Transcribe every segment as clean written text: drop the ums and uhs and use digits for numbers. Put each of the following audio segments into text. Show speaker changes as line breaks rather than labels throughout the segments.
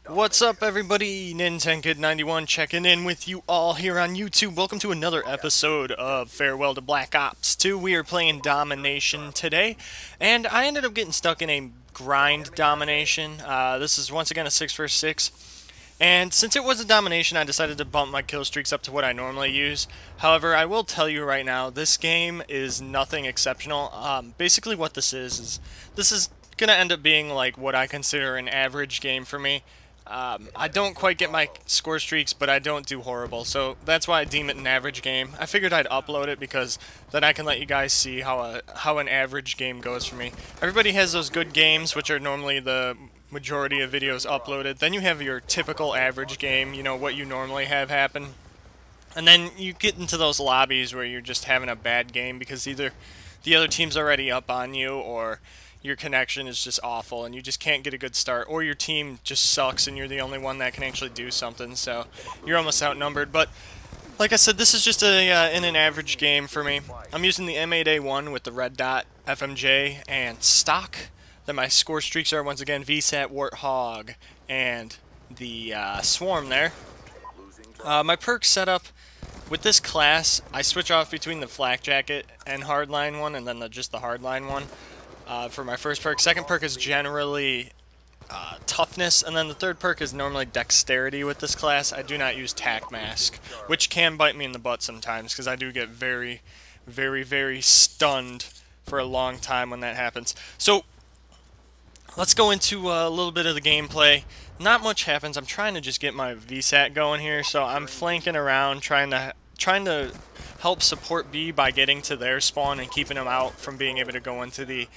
What's up, everybody? NintenKid91 checking in with you all here on YouTube. Welcome to another episode of Farewell to Black Ops 2. We are playing Domination today, and I ended up getting stuck in a grind domination. This is once again a 6 vs 6. And since it was a domination, I decided to bump my kill streaks up to what I normally use. However, I will tell you right now, this game is nothing exceptional. Basically what this is going to end up being like what I consider an average game for me. I don't quite get my score streaks, but I don't do horrible, so that's why I deem it an average game. I figured I'd upload it because then I can let you guys see how an average game goes for me. Everybody has those good games, which are normally the majority of videos uploaded. Then you have your typical average game, you know, what you normally have happen. And then you get into those lobbies where you're just having a bad game because either the other team's already up on you, or your connection is just awful and you just can't get a good start, or your team just sucks and you're the only one that can actually do something, so you're almost outnumbered. But like I said, this is just in an average game for me. I'm using the M8A1 with the red dot, FMJ, and stock. Then my score streaks are once again VSAT, Warthog, and the Swarm there. My perk setup with this class, I switch off between the flak jacket and hardline one, and then just the hardline one. For my first perk. Second perk is generally toughness, and then the third perk is normally dexterity with this class. I do not use tac mask, which can bite me in the butt sometimes because I do get very, very, very stunned for a long time when that happens. So let's go into a little bit of the gameplay. Not much happens. I'm trying to just get my VSAT going here, so I'm flanking around trying to help support B by getting to their spawn and keeping them out from being able to go into the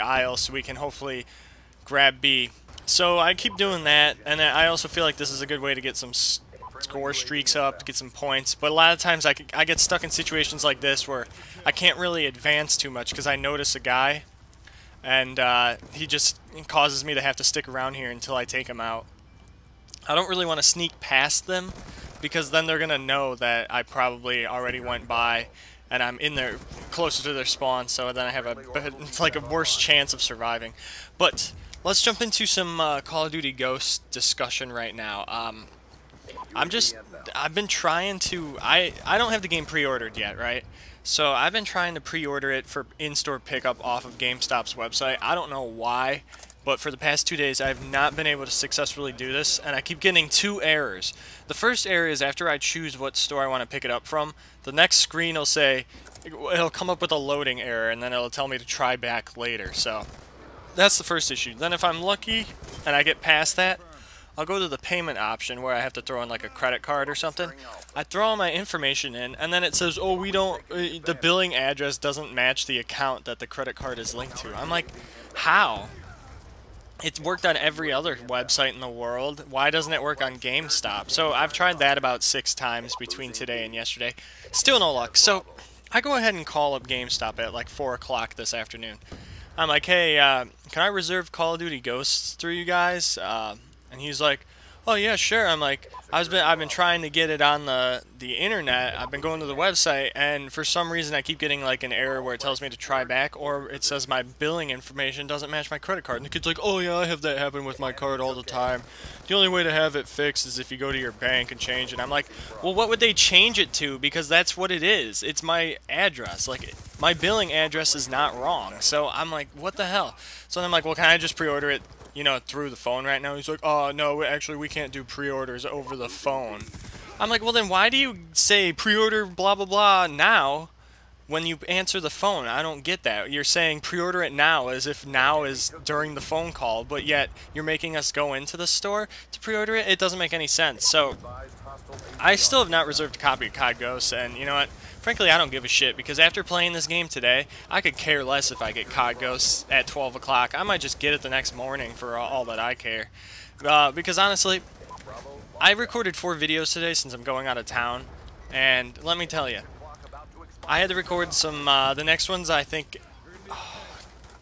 aisle so we can hopefully grab B. So I keep doing that, and I also feel like this is a good way to get some score streaks up, to get some points. But a lot of times I get stuck in situations like this where I can't really advance too much because I notice a guy, and he just causes me to have to stick around here until I take him out. I don't really want to sneak past them, because then they're going to know that I probably already went by and I'm in there closer to their spawn, so then I have it's like a worse chance of surviving. But let's jump into some Call of Duty Ghosts discussion right now. I've been trying to, I don't have the game pre-ordered yet, right? So I've been trying to pre-order it for in-store pickup off of GameStop's website. I don't know why, but for the past 2 days I've not been able to successfully do this, and I keep getting two errors. The first error is after I choose what store I want to pick it up from, the next screen will say, it'll come up with a loading error, and then it'll tell me to try back later. So that's the first issue. Then if I'm lucky and I get past that, I'll go to the payment option where I have to throw in like a credit card or something. I throw all my information in, and then it says, oh, we don't, the billing address doesn't match the account that the credit card is linked to. I'm like, how? It's worked on every other website in the world. Why doesn't it work on GameStop? So I've tried that about 6 times between today and yesterday. Still no luck. So I go ahead and call up GameStop at like 4 o'clock this afternoon. I'm like, hey, can I reserve Call of Duty Ghosts through you guys? And he's like, oh yeah, sure. I'm like, I've been trying to get it on the internet. I've been going to the website, and for some reason I keep getting like an error where it tells me to try back, or it says my billing information doesn't match my credit card. And the kid's like, oh yeah, I have that happen with my card all the time. The only way to have it fixed is if you go to your bank and change it. I'm like, well, what would they change it to? Because that's what it is. It's my address. Like, my billing address is not wrong. So I'm like, what the hell? So then I'm like, well, can I just pre-order it, you know, through the phone right now? He's like, oh, no, actually, we can't do pre-orders over the phone. I'm like, well, then why do you say pre-order blah, blah, blah now when you answer the phone? I don't get that. You're saying pre-order it now as if now is during the phone call, but yet you're making us go into the store to pre-order it? It doesn't make any sense. So I still have not reserved a copy of COD Ghosts, and you know what? Frankly, I don't give a shit, because after playing this game today, I could care less if I get COD Ghosts at 12 o'clock. I might just get it the next morning for all that I care. Because honestly, I recorded 4 videos today since I'm going out of town, and let me tell you, I had to record some, the next ones, I think,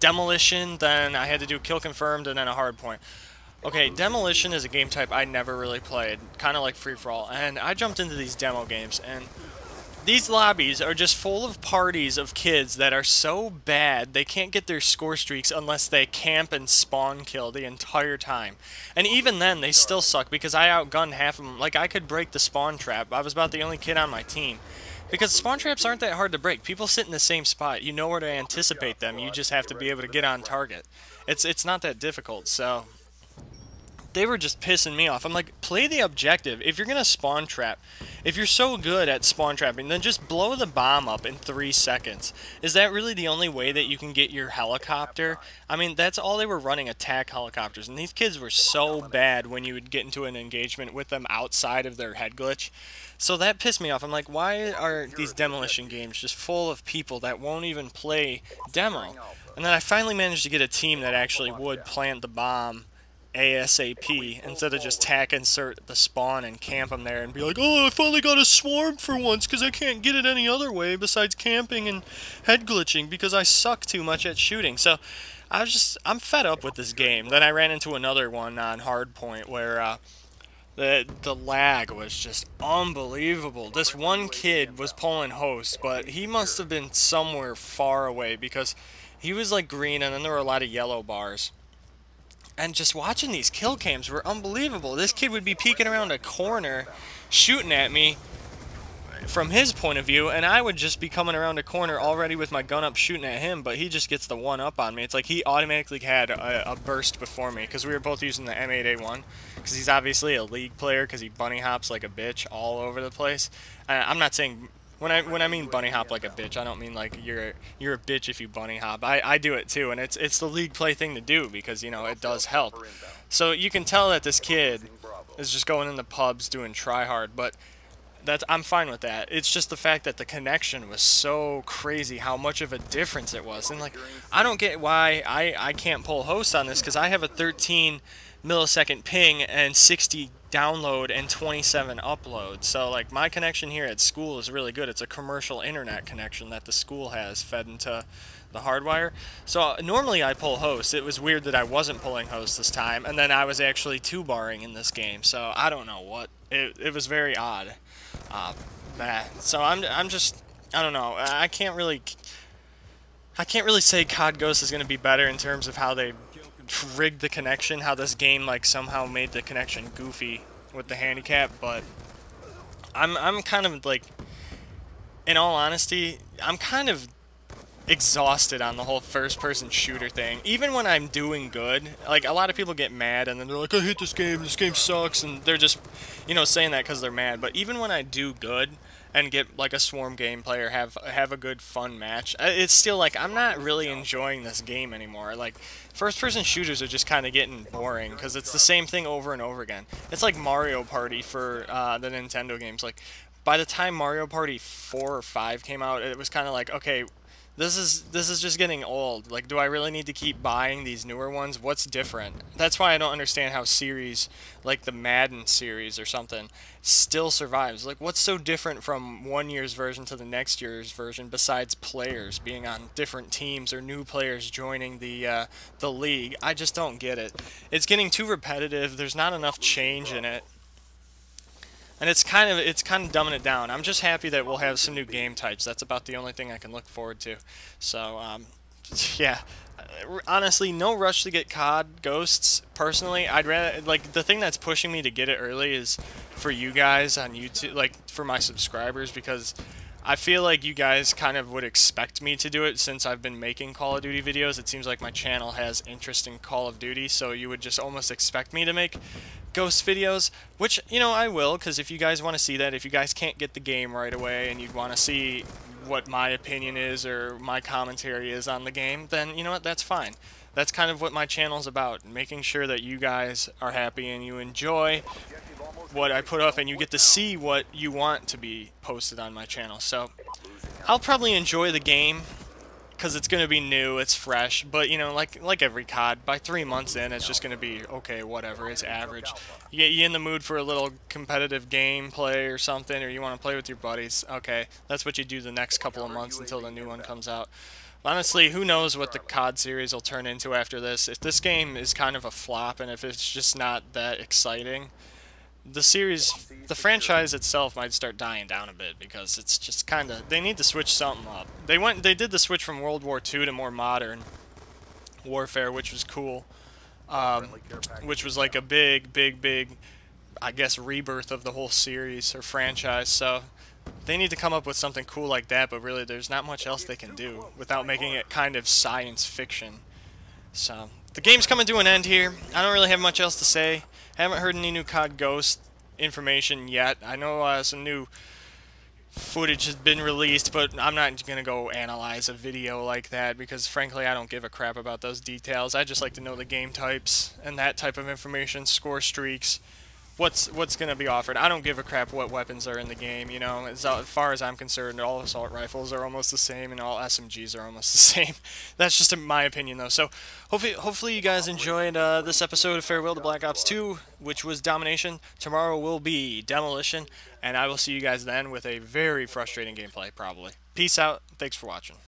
Demolition, then I had to do Kill Confirmed, and then a Hardpoint. Okay, Demolition is a game type I never really played, kind of like free-for-all, and I jumped into these demo games, and These lobbies are just full of parties of kids that are so bad they can't get their score streaks unless they camp and spawn kill the entire time. And even then, they still suck because I outgunned half of them. Like, I could break the spawn trap. I was about the only kid on my team. Because spawn traps aren't that hard to break. People sit in the same spot. You know where to anticipate them. You just have to be able to get on target. It's not that difficult, so they were just pissing me off. I'm like, play the objective. If you're going to spawn trap, if you're so good at spawn trapping, then just blow the bomb up in 3 seconds. Is that really the only way that you can get your helicopter? I mean, that's all they were running, attack helicopters. And these kids were so bad when you would get into an engagement with them outside of their head glitch. So that pissed me off. I'm like, why are these demolition games just full of people that won't even play demo? And then I finally managed to get a team that actually would plant the bomb ASAP instead of just tack insert the spawn and camp them there and be like, oh, I finally got a swarm for once because I can't get it any other way besides camping and head glitching because I suck too much at shooting. So I'm fed up with this game. Then I ran into another one on Hardpoint where the lag was just unbelievable. This one kid was pulling host, but he must have been somewhere far away because he was like green and then there were a lot of yellow bars. And just watching these kill cams were unbelievable. This kid would be peeking around a corner, shooting at me from his point of view, and I would just be coming around a corner already with my gun up shooting at him, but he just gets the one up on me. It's like he automatically had a burst before me, because we were both using the M8A1, because he's obviously a League player, because he bunny hops like a bitch all over the place. I'm not saying... When I mean bunny hop like a bitch, I don't mean like you're a bitch if you bunny hop. I do it too, and it's the League play thing to do because, you know, it does help. So you can tell that this kid is just going in the pubs doing try hard, but I'm fine with that. It's just the fact that the connection was so crazy, how much of a difference it was. And like, I don't get why I can't pull host on this because I have a 13 millisecond ping and 60 download and 27 upload. So like my connection here at school is really good. It's a commercial internet connection that the school has fed into the hardwire. So normally I pull host. It was weird that I wasn't pulling host this time, and then I was actually 2-barring in this game. So I don't know what. It was very odd. So I'm just, I don't know. I can't really say COD Ghost is going to be better in terms of how they rigged the connection, how this game like somehow made the connection goofy with the handicap, but I'm kind of like, in all honesty, I'm kind of exhausted on the whole first-person shooter thing. Even when I'm doing good, like a lot of people get mad and then they're like, I hate this game sucks, and they're just, you know, saying that because they're mad. But even when I do good and get like a swarm gameplay or have a good fun match, it's still like I'm not really enjoying this game anymore. Like first-person shooters are just kind of getting boring because it's the same thing over and over again. It's like Mario Party for the Nintendo games. Like by the time Mario Party 4 or 5 came out, it was kind of like, okay, this is just getting old. Like, do I really need to keep buying these newer ones? What's different? That's why I don't understand how series like the Madden series or something still survives. Like, what's so different from one year's version to the next year's version besides players being on different teams or new players joining the league? I just don't get it. It's getting too repetitive. There's not enough change in it. And it's kind of dumbing it down. I'm just happy that we'll have some new game types. That's about the only thing I can look forward to. So, yeah. Honestly, no rush to get COD Ghosts. Personally, I'd rather, like, the thing that's pushing me to get it early is for you guys on YouTube, like, for my subscribers, because I feel like you guys kind of would expect me to do it since I've been making Call of Duty videos. It seems like my channel has interest in Call of Duty, so you would just almost expect me to make Ghost videos, which, you know, I will, because if you guys want to see that, if you guys can't get the game right away and you'd want to see what my opinion is or my commentary is on the game, then, you know what, that's fine. That's kind of what my channel's about, making sure that you guys are happy and you enjoy what I put up and you get to see what you want to be posted on my channel. So I'll probably enjoy the game because it's going to be new, it's fresh, but, you know, like every COD, by 3 months in, it's just going to be, okay, whatever, it's average. You in the mood for a little competitive gameplay or something, or you want to play with your buddies, okay, that's what you do the next couple of months until the new one comes out. Honestly, who knows what the COD series will turn into after this. If this game is kind of a flop, and if it's just not that exciting, the series, the franchise itself might start dying down a bit because it's just kind of, they need to switch something up. They did the switch from World War II to more modern warfare, which was cool. Which was like a big, I guess, rebirth of the whole series or franchise. So they need to come up with something cool like that, but really there's not much else they can do without making it kind of science fiction. So the game's coming to an end here. I don't really have much else to say. Haven't heard any new COD Ghost information yet. I know some new footage has been released, but I'm not going to go analyze a video like that because frankly I don't give a crap about those details. I just like to know the game types and that type of information, score streaks, what's going to be offered. I don't give a crap what weapons are in the game, you know. As far as I'm concerned, all assault rifles are almost the same and all SMGs are almost the same. That's just my opinion though. So hopefully you guys enjoyed this episode of Farewell to Black Ops 2, which was Domination. Tomorrow will be Demolition, and I will see you guys then with a very frustrating gameplay probably. Peace out. Thanks for watching.